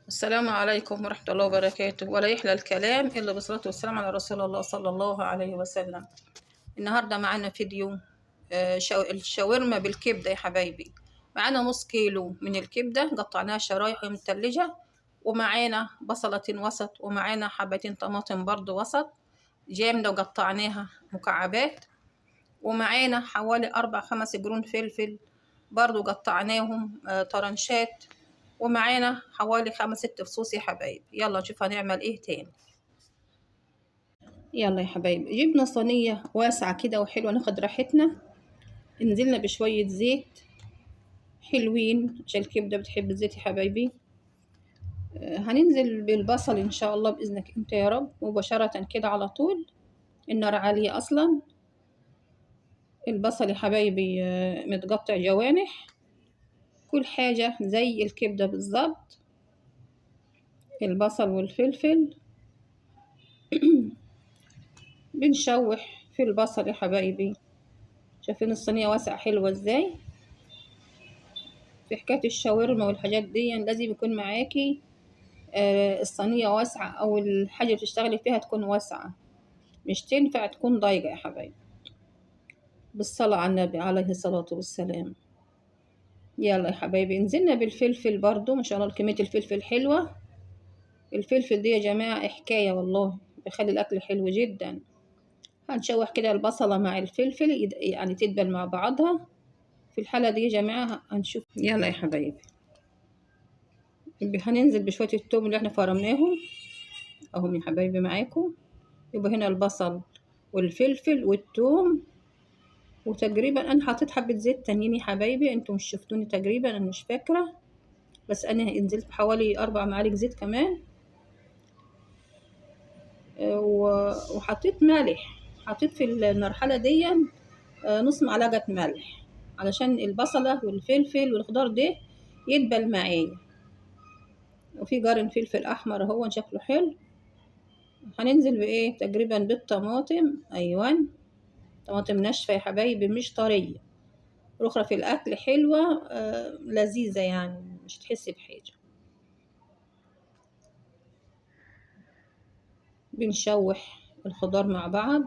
السلام عليكم ورحمة الله وبركاته. ولا يحلى الكلام إلا بالصلاة والسلام على رسول الله صلى الله عليه وسلم. النهاردة معانا فيديو الشاورما بالكبدة يا حبايبي. معانا نص كيلو من الكبدة قطعناها شرايح متلجة، ومعانا بصلة وسط، ومعانا حبتين طماطم برضو وسط جامدة وقطعناها مكعبات، ومعانا حوالي 4-5 جرون فلفل برضو قطعناهم طرنشات، ومعانا حوالي 5-6 فصوص يا حبايبي. يلا نشوف هنعمل ايه تاني. يلا يا حبايبي، جبنا صينية واسعة كده وحلوة ناخد راحتنا. نزلنا بشوية زيت حلوين عشان الكبدة بتحب الزيت يا حبايبي. هننزل بالبصل ان شاء الله باذنك انت يا رب مباشرة كده على طول. النار عالية اصلا. البصل يا حبايبي متقطع جوانح، كل حاجة زي الكبدة بالظبط. البصل والفلفل بنشوح في البصل يا حبايبي. شايفين الصينية واسعة حلوة ازاي. في حكاية الشاورما والحاجات دي لازم يكون معاكي الصينية واسعة، او الحاجة اللي بتشتغلي فيها تكون واسعة، مش تنفع تكون ضيقة يا حبايبي. بالصلاة على النبي عليه الصلاة والسلام. يلا يا حبايبي، نزلنا بالفلفل برضو ما شاء الله كمية الفلفل حلوة. الفلفل دي يا جماعة حكاية والله، بيخلي الأكل حلو جدا. هنشوح كده البصلة مع الفلفل يعني تدبل مع بعضها. في الحالة دي يا جماعة هنشوف. يلا يا حبايبي، هننزل بشوية التوم اللي احنا فرمناهم اهم يا حبايبي معاكم. يبقى هنا البصل والفلفل والثوم، وتقريبا انا حطيت حبة زيت تانيين يا حبايبي. انتم مش شفتوني تقريبا، انا مش فاكرة، بس انا نزلت بحوالي 4 معالق زيت كمان. وحطيت ملح، حطيت في المرحلة دي نص معلقة ملح علشان البصلة والفلفل والخضار ده يدبل معايا. وفي قرن فلفل احمر اهو شكله حلو. هننزل بايه تقريبا بالطماطم. ايوان، طماطم ناشفة يا حبايبي مش طرية، رخرة في الاكل حلوة لذيذة يعني مش تحسي بحاجة. بنشوح الخضار مع بعض.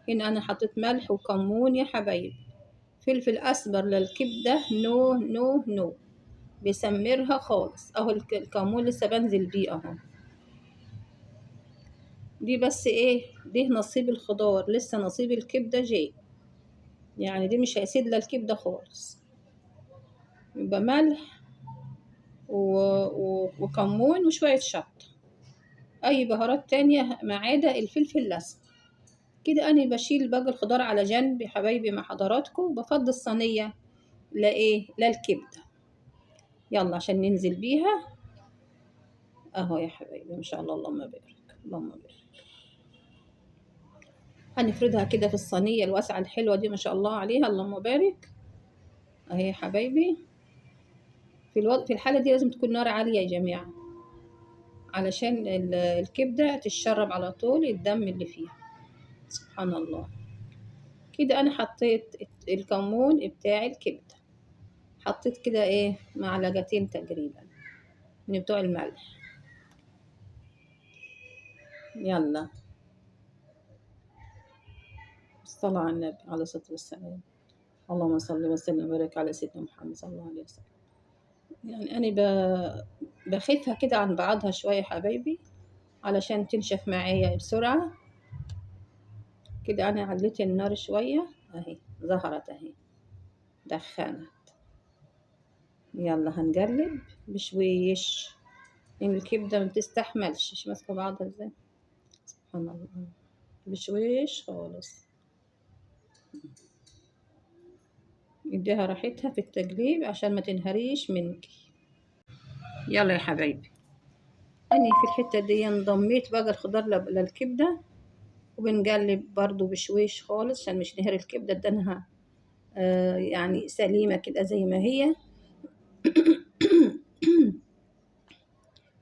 هنا انا حطيت ملح وكمون يا حبايبي. فلفل اسمر للكبدة نو نو نو، بيسمرها خالص. اهو الكمون لسه بنزل بيه اهو. دي بس ايه، دي نصيب الخضار، لسه نصيب الكبدة جاي، يعني دي مش هيسيد للكبدة خالص. يبقى ملح وكمون وشوية شطة، اي بهارات تانية ما عدا الفلفل الاسمر. كده انا بشيل باقي الخضار على جنب يا حبايبي مع حضراتكم. بفضي الصينية لايه للكبدة. يلا عشان ننزل بيها اهو يا حبايبي. ما شاء الله اللهم بارك اللهم بارك. هنفردها كده في الصينية الواسعة الحلوة دي ما شاء الله عليها اللهم بارك اهي يا حبايبي. في الحالة دي لازم تكون نار عالية يا جماعة علشان الكبدة تشرب على طول الدم اللي فيها. سبحان الله. كده انا حطيت الكمون بتاع الكبدة، حطيت كده ايه معلقتين تقريبا من بتوع الملح. يلا الصلاة على النبي عليه الصلاة والسلام. اللهم صل وسلم وبارك على سيدنا محمد صلى الله عليه وسلم. يعني انا بخفها كده عن بعضها شوية حبايبي علشان تنشف معايا بسرعة. كده انا عليت النار شوية اهي، ظهرت اهي دخنت. يلا هنقلب بشويش، لان الكبدة ما بتستحملش مش ماسكة بعضها ازاي. سبحان الله. بشويش خالص، اديها راحتها في التقليب عشان ما تنهريش منك. يلا يا حبايبي، اني في الحتة دي انضميت بقى الخضار للكبدة، وبنقلب برضو بشويش خالص عشان مش نهر الكبدة ادانها يعني سليمة كده زي ما هي.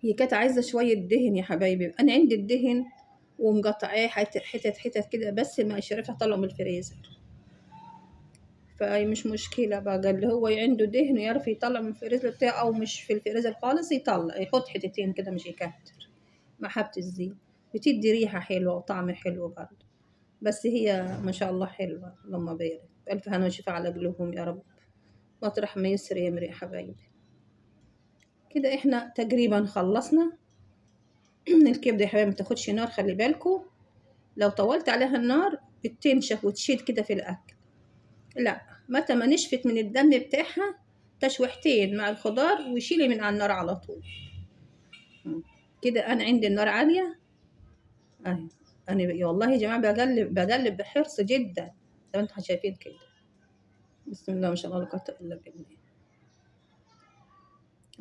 هي كانت عايزة شوية دهن يا حبايبي. انا عندي الدهن ومقطعاه حتت حتت حتت كده، بس ما شريتها طلعوا من الفريزر. فأي مش مشكلة بقى، اللي هو عنده دهن يعرف يطلع من الفريزر بتاعه، أو مش في الفريزر خالص يطلع يحط حتتين كده مش يكتر مع حبة الزيت، بتدي ريحة حلوة وطعم حلو برضه. بس هي ما شاء الله حلوة، اللهم بارك، ألف هنا وشفا على قلوبهم يا رب، مطرح ما يسر يمرق يا حبايبي. كده احنا تقريبا خلصنا. الكبدة يا حبايبي متاخدش نار، خلي بالكوا لو طولت عليها النار بتنشف وتشيل كده في الأكل. لا، متى ما نشفت من الدم بتاعها تشويحتين مع الخضار وشيلي من على النار على طول. كده أنا عندي النار عالية أهي. أنا والله يا جماعة بقلب بحرص جدا زي ما انتم شايفين كده. بسم الله ما شاء الله لا قوة إلا بالله.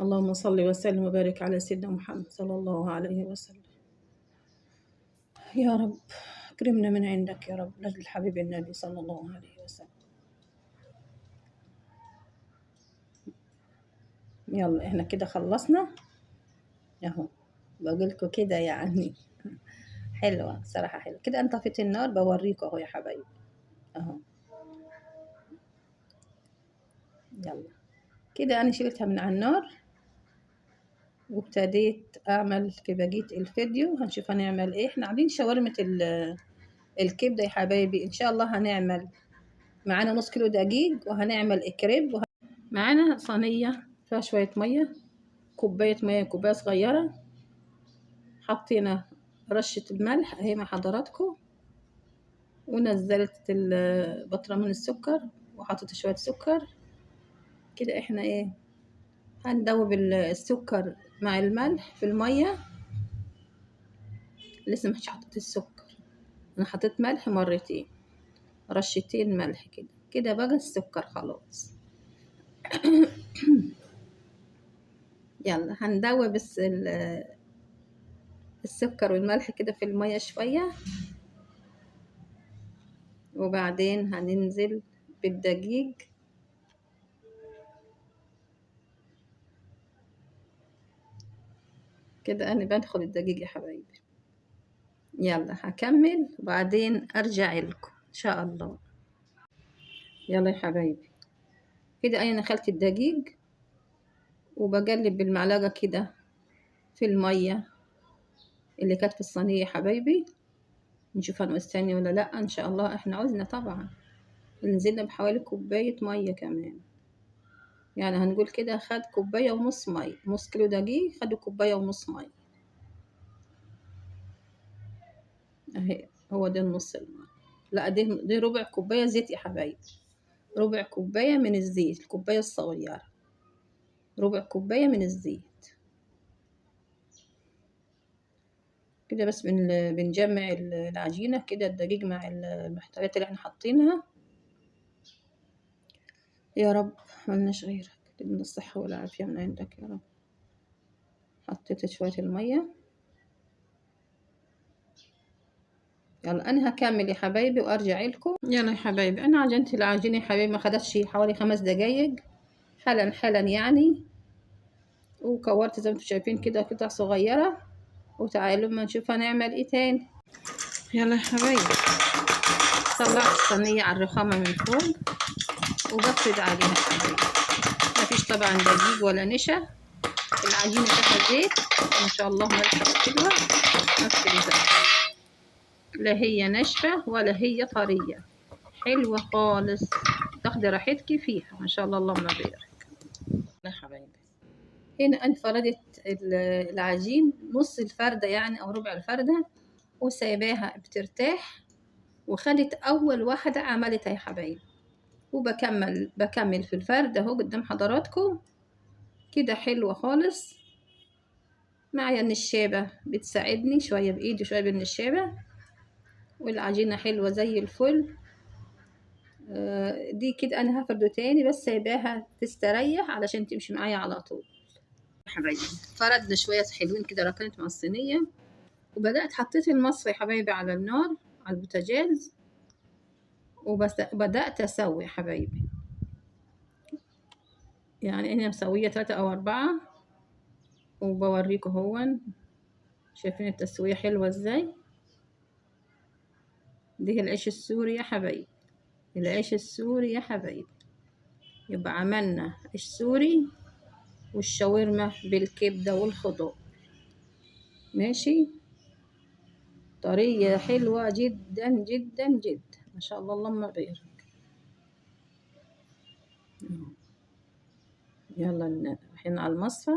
اللهم صل وسلم وبارك على سيدنا محمد صلى الله عليه وسلم. يا رب اكرمنا من عندك يا رب لاجل حبيب النبي صلى الله عليه وسلم. يلا احنا كده خلصنا اهو، بقولكوا كده يعني حلوة صراحة، حلوة كده. انا طفيت النار بوريكوا اهو يا حبايبي اهو. يلا كده انا شلتها من على النار وابتديت اعمل في بقية الفيديو. هنشوف هنعمل ايه. احنا عاملين شاورمة الكبدة يا حبايبي، ان شاء الله هنعمل معانا نص كيلو دقيق، وهنعمل اكريب، معانا صينية فيها شوية مية، كوباية مية، كوباية صغيرة، حطينا رشة الملح اهي مع حضراتكم، ونزلت البطرمان السكر وحطيت شوية سكر كده. احنا ايه هندوب السكر مع الملح في المية. لسه مش حطيت السكر، انا حطيت ملح مرتين، رشتين ملح كده. كده بقى السكر خلاص. يلا هندوب بس السكر والملح كده في المية شوية، وبعدين هننزل بالدقيق. كده انا بدخل الدقيق يا حبايبي. يلا هكمل وبعدين ارجع لكم ان شاء الله. يلا يا حبايبي كده انا دخلت الدقيق وبقلب بالمعلقة كده في المية اللي كانت في الصينية يا حبايبي. نشوف هنقصني ولا لا. ان شاء الله احنا عوزنا طبعا، نزلنا بحوالي كوباية مية كمان، يعني هنقول كده خد كوباية ونص مية، نص كيلو دقيق خدوا كوباية ونص مية اهي. هو ده النص المية، لا دي ربع كوباية زيت يا حبايبي، ربع كوباية من الزيت، الكوباية الصغيرة ربع كوباية من الزيت كده. بس بنجمع العجينة كده، الدقيق مع المحتويات اللي احنا حاطينها. يا رب ملناش غيرك، تدينا الصحة والعافية من عندك يا رب. حطيت شوية المية. يلا انا هكمل يا حبايبي وارجع لكم. يلا يا حبايبي انا عجنت العجينة يا حبايبي، ما خدتش حوالي 5 دقايق، حالا يعني. وكورت زي ما انتم شايفين كده قطع صغيرة. وتعالوا ما نشوف هنعمل ايه تاني. يلا يا حبايبي طلعت الصينية على الرخامة من فوق وبفرد عليها يا حبايبي. مفيش طبعا دقيق ولا نشا، العجينة فيها زيت ما شاء الله ملحة حلوة، نفس الزيت، لا هي ناشفة ولا هي طرية، حلوة خالص، تاخدي راحتك فيها ما شاء الله اللهم بارك. يا حبايبي هنا انا فردت العجين نص الفردة يعني او ربع الفردة، وسايباها بترتاح، وخدت اول واحدة عملتها يا حبايبي. بكمل في الفرد اهو قدام حضراتكم كده، حلوة خالص. معايا النشابة بتساعدني شوية بايدي شوية بالنشابة، والعجينة حلوة زي الفل. دي كده انا هفرده تاني بس سايباها تستريح علشان تمشي معايا على طول. حبايبي فردنا شوية حلوين كده، ركنت مع الصينية وبدأت حطيت المصفى يا حبايبي على النار على البوتاجاز، وبدأت اسوي يا حبايبي. يعني انا مسوية 3 أو 4 وبوريكم هون. شايفين التسوية حلوة ازاي؟ دي العيش السوري يا حبايبي، العيش السوري يا حبايبي. يبقى عملنا السوري والشاورما بالكبدة والخضار. ماشي. طرية حلوة جدا جدا جدا، ما شاء الله اللهم بارك. يلا رايحين على المصفى.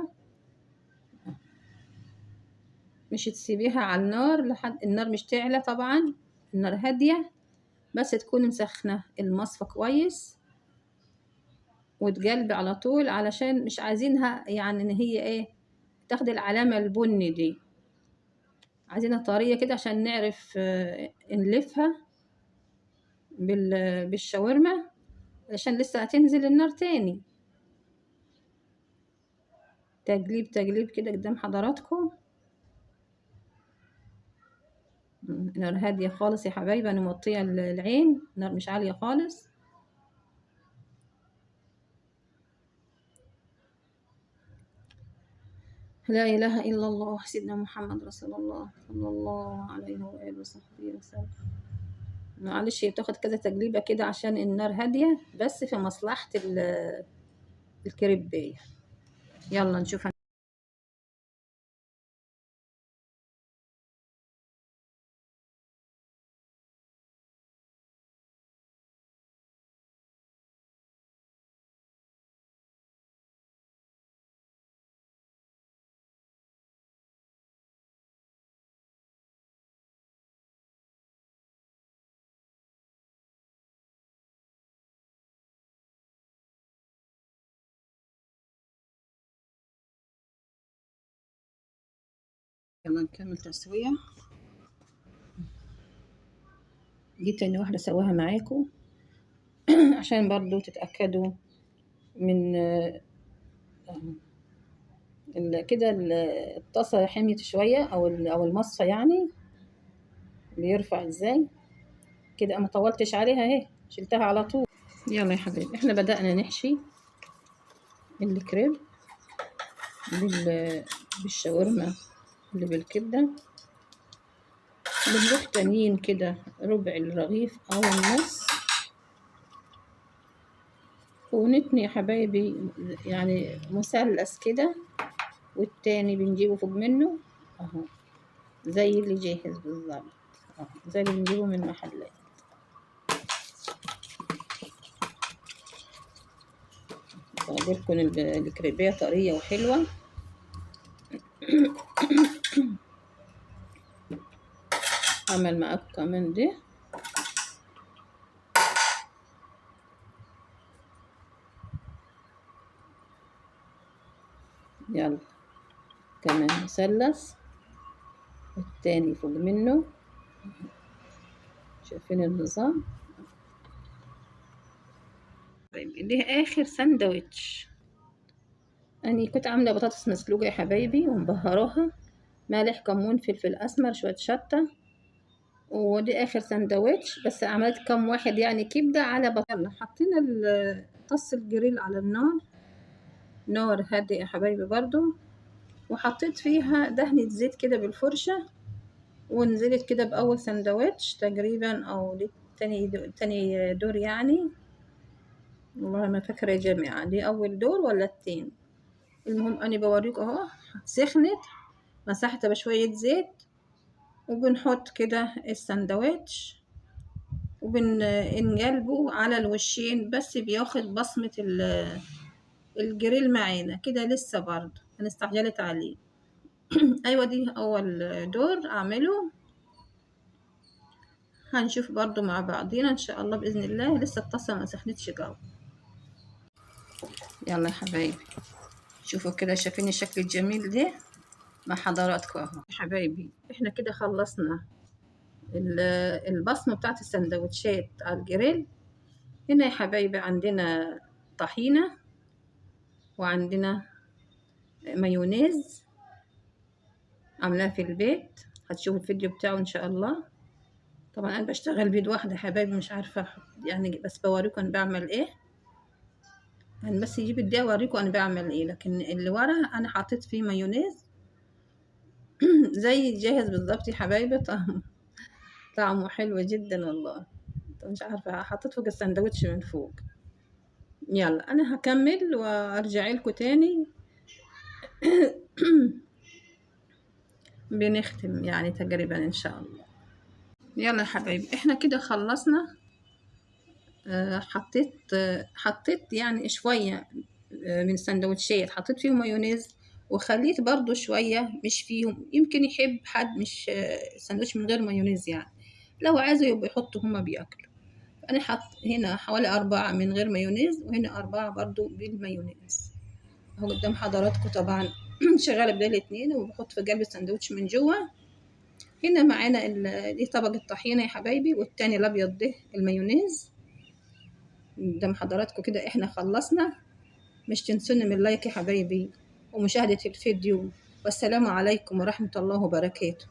مش تسيبيها على النار لحد النار مش تعلى طبعا، النار هادية، بس تكون مسخنة المصفى كويس وتقلبي على طول، علشان مش عايزينها يعني ان هي ايه تاخد العلامة البني دي، عايزينها طرية كده عشان نعرف نلفها بالشاورما، عشان لسه هتنزل النار تاني. تقليب تقليب كده قدام حضراتكم. نار هادية خالص يا حبايبي، انا موطية العين، نار مش عالية خالص. لا إله إلا الله سيدنا محمد رسول الله صلى الله عليه وآله وصحبه وسلم. معلش هي بتاخد كذا تقليبة كده عشان النار هادية، بس في مصلحة الكريبية. يلا نشوف. يلا نكمل تسوية. دي تاني واحدة سواها معاكم عشان برضو تتأكدوا من كده الطاسة حميت شوية أو المصفى يعني بيرفع ازاي كده. ما طولتش عليها اهي، شلتها على طول. يلا يا حبيبي احنا بدأنا نحشي الكريب بالشاورما اللي بالكبدة. بنروح تانيين كده ربع الرغيف أو النص، ونتني يا حبايبي يعني مثلث كده، والتاني بنجيبه فوق منه اهو زي اللي جاهز بالظبط، زي اللي بنجيبه من المحلات. بقولكم الكريبية طرية وحلوة. عمل معاكم كمان دي. يلا كمان مثلث والتاني فوق منه. شايفين النظام؟ طيب دي اخر سندوتش. أنا كنت عاملة بطاطس مسلوقة يا حبايبي ومبهراها، ملح كمون فلفل أسمر شوية شطة، ودي آخر سندوتش. بس عملت كم واحد يعني كبدة على بطاطس. يلا حطينا طص الجريل على النار، نار هادئة يا حبايبي برضو، وحطيت فيها دهنة زيت كده بالفرشة، ونزلت كده بأول سندوتش تقريبا، أو دي تاني دور يعني، والله ما فاكرة يا جماعة دي أول دور ولا التاني. المهم أنا بوريكم أهو سخنت، مسحتها بشوية زيت، وبنحط كده السندوتش وبنقلبه على الوشين، بس بياخد بصمة الجريل معانا كده لسه برضه، أنا استعجلت عليه. أيوة دي أول دور أعمله، هنشوف برضه مع بعضينا إن شاء الله بإذن الله. لسه الطاسة ما سخنتش جو. يلا يا حبايبي شوفوا كده، شايفين الشكل الجميل ده مع حضراتكم اهو. يا حبايبي احنا كده خلصنا البصمة بتاعت السندوتشات على الجريل. هنا يا حبايبي عندنا طحينة، وعندنا مايونيز عاملاه في البيت، هتشوفوا الفيديو بتاعه ان شاء الله. طبعا انا بشتغل بيد واحدة يا حبايبي، مش عارفة يعني، بس بوريكم انا بعمل ايه، يعني بس يجيب الدقيقة اوريكم انا بعمل ايه. لكن اللي ورا انا حطيت فيه مايونيز زي جاهز بالظبط يا حبايبي. طعمه حلو جدا والله. مش عارفة حطيت فوق الساندوتش من فوق. يلا أنا هكمل وأرجع لكم تاني. بنختم يعني تقريبا إن شاء الله. يلا يا حبايبي احنا كده خلصنا. حطيت يعني شوية من سندوتشات، حطيت فيهم مايونيز، وخليت برضو شوية مش فيهم، يمكن يحب حد مش سندوتش من غير مايونيز يعني، لو عايزوا يبقوا يحطوا هما بياكلوا. أنا حط هنا حوالي 4 من غير مايونيز، وهنا 4 برضو بالمايونيز اهو قدام حضراتكم طبعا. شغالة بدال 2 وبحط في قلب السندوتش من جوه. هنا معانا دي طبق الطحينة يا حبايبي، والتاني الأبيض ده المايونيز. قدام حضراتكم كده احنا خلصنا. مش تنسوني من اللايك يا حبايبي ومشاهدة الفيديو، والسلام عليكم ورحمة الله وبركاته.